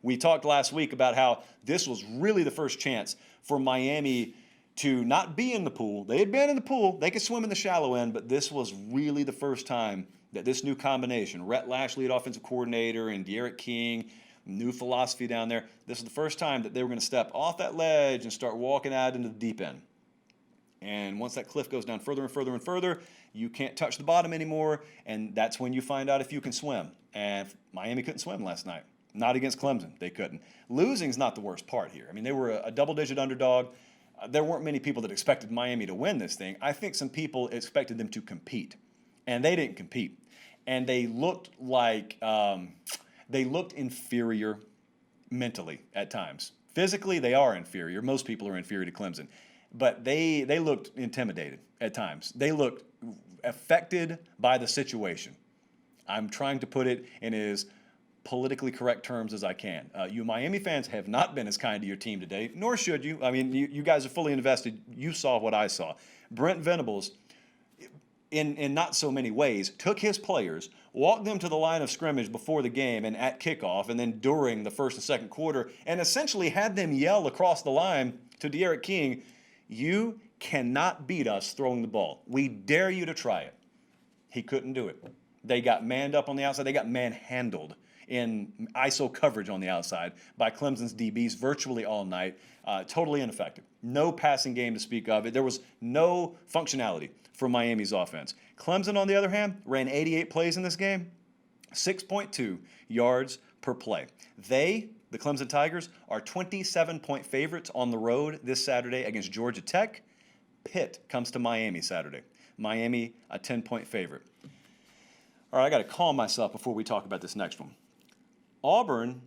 We talked last week about how this was really the first chance for Miami to not be in the pool. They had been in the pool. They could swim in the shallow end, but this was really the first time that this new combination, Rhett Lashlee at offensive coordinator and D'Eriq King, new philosophy down there, this is the first time that they were going to step off that ledge and start walking out into the deep end. And once that cliff goes down further and further and further, you can't touch the bottom anymore, and that's when you find out if you can swim. And Miami couldn't swim last night. Not against Clemson. They couldn't. Losing's not the worst part here. I mean, they were a double-digit underdog. There weren't many people that expected Miami to win this thing. I think some people expected them to compete, and they didn't compete. And they looked like they looked inferior mentally at times. Physically, they are inferior. Most people are inferior to Clemson. But they looked intimidated at times. They looked affected by the situation. I'm trying to put it in as politically correct terms as I can. You Miami fans have not been as kind to your team today, nor should you. I mean, you guys are fully invested. You saw what I saw. Brent Venables, in not so many ways, took his players, walked them to the line of scrimmage before the game and at kickoff and then during the first and second quarter, and essentially had them yell across the line to D'Eriq King, "You cannot beat us throwing the ball. We dare you to try it." He couldn't do it. They got manned up on the outside. They got manhandled in ISO coverage on the outside by Clemson's DBs virtually all night. Totally ineffective. No passing game to speak of. There was no functionality for Miami's offense. Clemson, on the other hand, ran 88 plays in this game, 6.2 yards per play. The Clemson Tigers, are 27-point favorites on the road this Saturday against Georgia Tech. Pitt comes to Miami Saturday. Miami, a 10-point favorite. All right, I got to calm myself before we talk about this next one. Auburn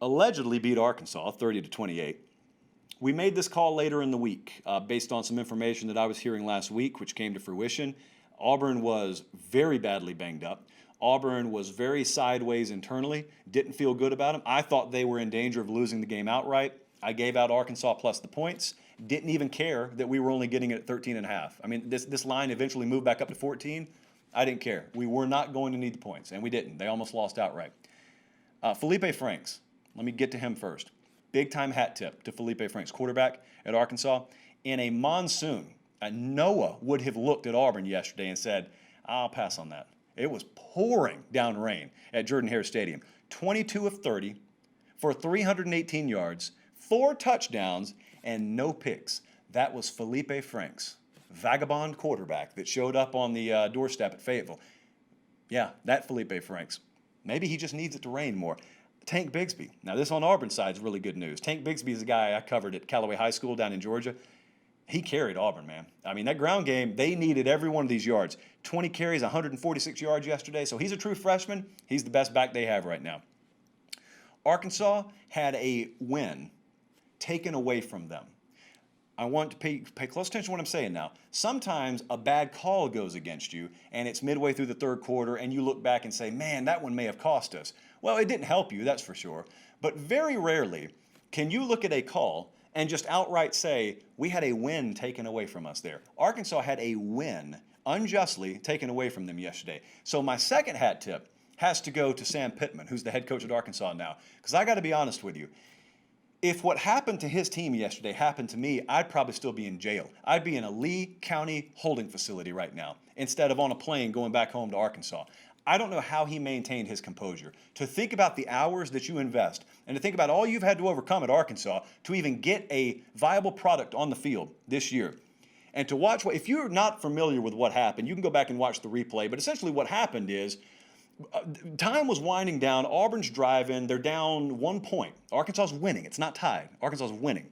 allegedly beat Arkansas 30-28. We made this call later in the week based on some information that I was hearing last week, which came to fruition. Auburn was very badly banged up. Auburn was very sideways internally, didn't feel good about them. I thought they were in danger of losing the game outright. I gave out Arkansas plus the points. Didn't even care that we were only getting it at 13.5. I mean, this line eventually moved back up to 14. I didn't care. We were not going to need the points, and we didn't. They almost lost outright. Felipe Franks, let me get to him first. Big-time hat tip to Felipe Franks, quarterback at Arkansas. In a monsoon, Noah would have looked at Auburn yesterday and said, "I'll pass on that." It was pouring down rain at Jordan-Hare Stadium. 22 of 30 for 318 yards, 4 touchdowns, and no picks. That was Felipe Franks, vagabond quarterback that showed up on the doorstep at Fayetteville. Yeah, that Felipe Franks. Maybe he just needs it to rain more. Tank Bigsby. Now, this on Auburn side is really good news. Tank Bigsby is a guy I covered at Callaway High School down in Georgia. He carried Auburn, man. I mean, that ground game, they needed every one of these yards. 20 carries, 146 yards yesterday. So he's a true freshman. He's the best back they have right now. Arkansas had a win taken away from them. I want to pay close attention to what I'm saying now. Sometimes a bad call goes against you, and it's midway through the third quarter, and you look back and say, man, that one may have cost us. Well, it didn't help you, that's for sure. But very rarely can you look at a call and just outright say, we had a win taken away from us there. Arkansas had a win unjustly taken away from them yesterday. So my second hat tip has to go to Sam Pittman, who's the head coach at Arkansas now. Because I got to be honest with you. If what happened to his team yesterday happened to me, I'd probably still be in jail. I'd be in a Lee County holding facility right now instead of on a plane going back home to Arkansas. I don't know how he maintained his composure. To think about the hours that you invest and to think about all you've had to overcome at Arkansas to even get a viable product on the field this year. And to watch if you're not familiar with what happened, you can go back and watch the replay. But essentially what happened is time was winding down. Auburn's driving. They're down 1 point. Arkansas's winning. It's not tied. Arkansas's winning.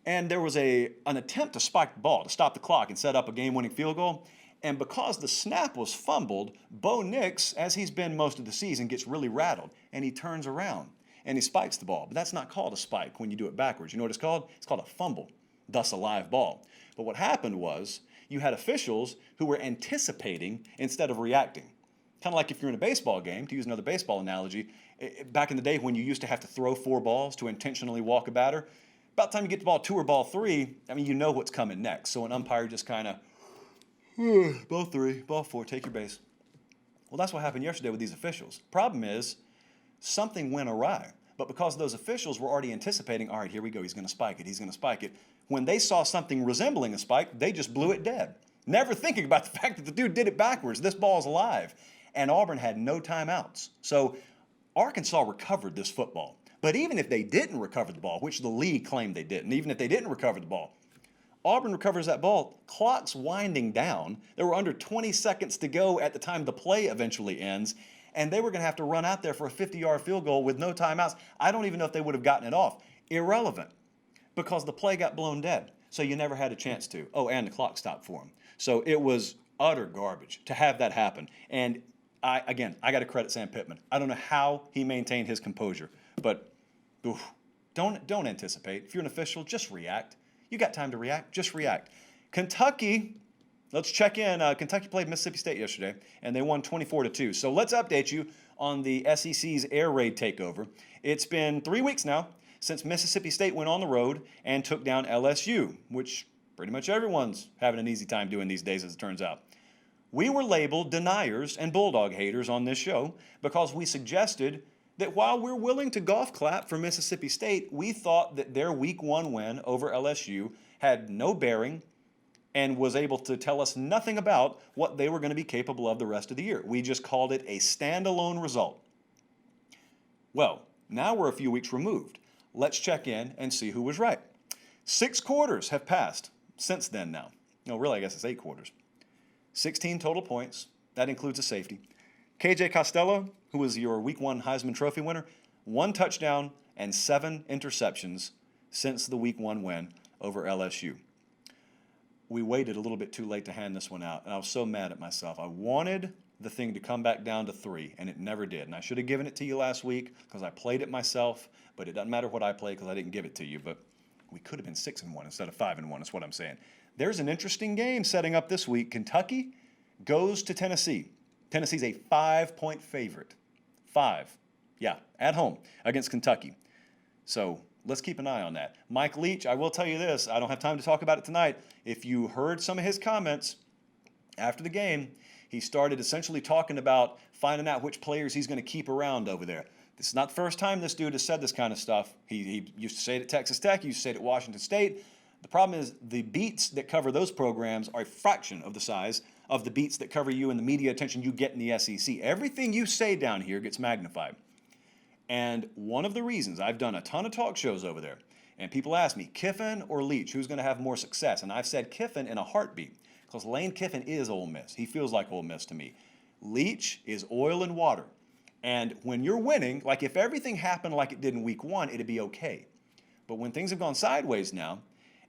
And there was an attempt to spike the ball to stop the clock and set up a game-winning field goal. And because the snap was fumbled, Bo Nix, as he's been most of the season, gets really rattled. And he turns around and he spikes the ball. But that's not called a spike when you do it backwards. You know what it's called? It's called a fumble, thus a live ball. But what happened was you had officials who were anticipating instead of reacting. Kind of like if you're in a baseball game, to use another baseball analogy, back in the day when you used to have to throw 4 balls to intentionally walk a batter, about the time you get to ball 2 or ball 3, I mean, you know what's coming next. So an umpire just kind of, ball 3, ball 4, take your base. Well, that's what happened yesterday with these officials. Problem is, something went awry. But because those officials were already anticipating, all right, here we go, he's going to spike it, he's going to spike it. When they saw something resembling a spike, they just blew it dead. Never thinking about the fact that the dude did it backwards. This ball's alive. And Auburn had no timeouts. So Arkansas recovered this football. But even if they didn't recover the ball, which the league claimed they didn't, even if they didn't recover the ball, Auburn recovers that ball. Clock's winding down. There were under 20 seconds to go at the time the play eventually ends, and they were going to have to run out there for a 50-yard field goal with no timeouts. I don't even know if they would have gotten it off. Irrelevant, because the play got blown dead, so you never had a chance to. Oh, and the clock stopped for them. So it was utter garbage to have that happen. And I got to credit Sam Pittman. I don't know how he maintained his composure, but don't anticipate. If you're an official, just react. You got time to react, just react. Kentucky, let's check in. Kentucky played Mississippi State yesterday, and they won 24-2. So let's update you on the SEC's air raid takeover. It's been 3 weeks now since Mississippi State went on the road and took down LSU, which pretty much everyone's having an easy time doing these days, as it turns out. We were labeled deniers and Bulldog haters on this show because we suggested that while we're willing to golf clap for Mississippi State, we thought that their Week 1 win over LSU had no bearing and was able to tell us nothing about what they were going to be capable of the rest of the year. We just called it a standalone result. Well, now we're a few weeks removed. Let's check in and see who was right. 6 quarters have passed since then now. No, really, I guess it's 8 quarters. 16 total points. That includes a safety. KJ Costello, who was your Week 1 Heisman Trophy winner, 1 touchdown and 7 interceptions since the Week 1 win over LSU. We waited a little bit too late to hand this one out, and I was so mad at myself. I wanted the thing to come back down to 3, and it never did. And I should have given it to you last week because I played it myself, but it doesn't matter what I play because I didn't give it to you. But we could have been 6-1 instead of 5-1 is what I'm saying. There's an interesting game setting up this week. Kentucky goes to Tennessee. Tennessee's a 5-point favorite. 5. Yeah, at home against Kentucky. So let's keep an eye on that. Mike Leach, I will tell you this. I don't have time to talk about it tonight. If you heard some of his comments after the game, he started essentially talking about finding out which players he's going to keep around over there. This is not the first time this dude has said this kind of stuff. He used to say it at Texas Tech. He used to say it at Washington State. The problem is the beats that cover those programs are a fraction of the size of the beats that cover you and the media attention you get in the SEC. Everything you say down here gets magnified. And one of the reasons, I've done a ton of talk shows over there, and people ask me, Kiffin or Leach, who's going to have more success? And I've said Kiffin in a heartbeat, because Lane Kiffin is Ole Miss. He feels like Ole Miss to me. Leach is oil and water. And when you're winning, like if everything happened like it did in Week 1, it'd be okay. But when things have gone sideways now,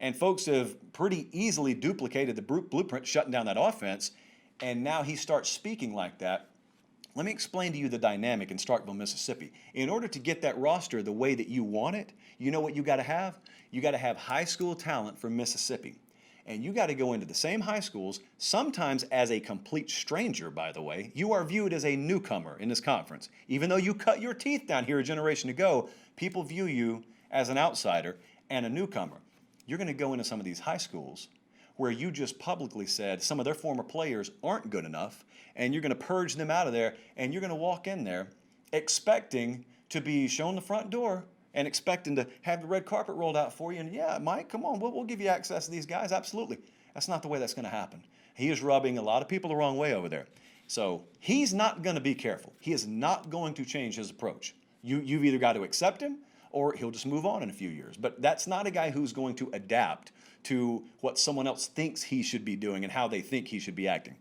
and folks have pretty easily duplicated the blueprint, shutting down that offense, and now he starts speaking like that. Let me explain to you the dynamic in Starkville, Mississippi. In order to get that roster the way that you want it, you know what you got to have? You got to have high school talent from Mississippi. And you got to go into the same high schools, sometimes as a complete stranger, by the way. You are viewed as a newcomer in this conference. Even though you cut your teeth down here a generation ago, people view you as an outsider and a newcomer. You're going to go into some of these high schools where you just publicly said some of their former players aren't good enough, and you're going to purge them out of there, and you're going to walk in there expecting to be shown the front door and expecting to have the red carpet rolled out for you. And yeah, Mike, come on, we'll give you access to these guys. Absolutely. That's not the way that's going to happen. He is rubbing a lot of people the wrong way over there. So he's not going to be careful. He is not going to change his approach. You've either got to accept him or he'll just move on in a few years. But that's not a guy who's going to adapt to what someone else thinks he should be doing and how they think he should be acting.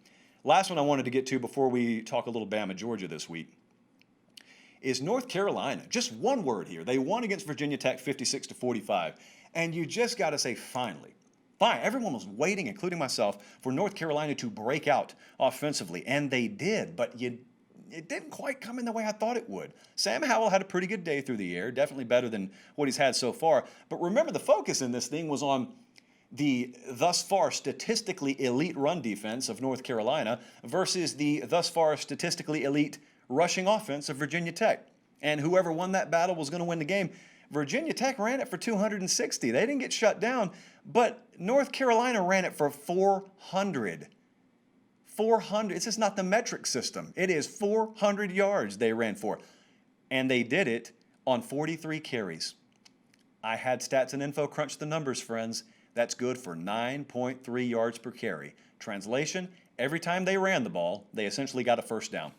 Last one I wanted to get to before we talk a little Bama, Georgia this week is North Carolina. Just one word here. They won against Virginia Tech 56-45. And you just got to say, finally. Fine. Everyone was waiting, including myself, for North Carolina to break out offensively. And they did, but it didn't quite come in the way I thought it would. Sam Howell had a pretty good day through the air, definitely better than what he's had so far. But remember, the focus in this thing was on the thus far statistically elite run defense of North Carolina versus the thus far statistically elite rushing offense of Virginia Tech. And whoever won that battle was going to win the game. Virginia Tech ran it for 260. They didn't get shut down, but North Carolina ran it for 400. 400. This is not the metric system. It is 400 yards they ran for. And they did it on 43 carries. I had Stats and Info crunch the numbers, friends. That's good for 9.3 yards per carry. Translation, every time they ran the ball, they essentially got a first down.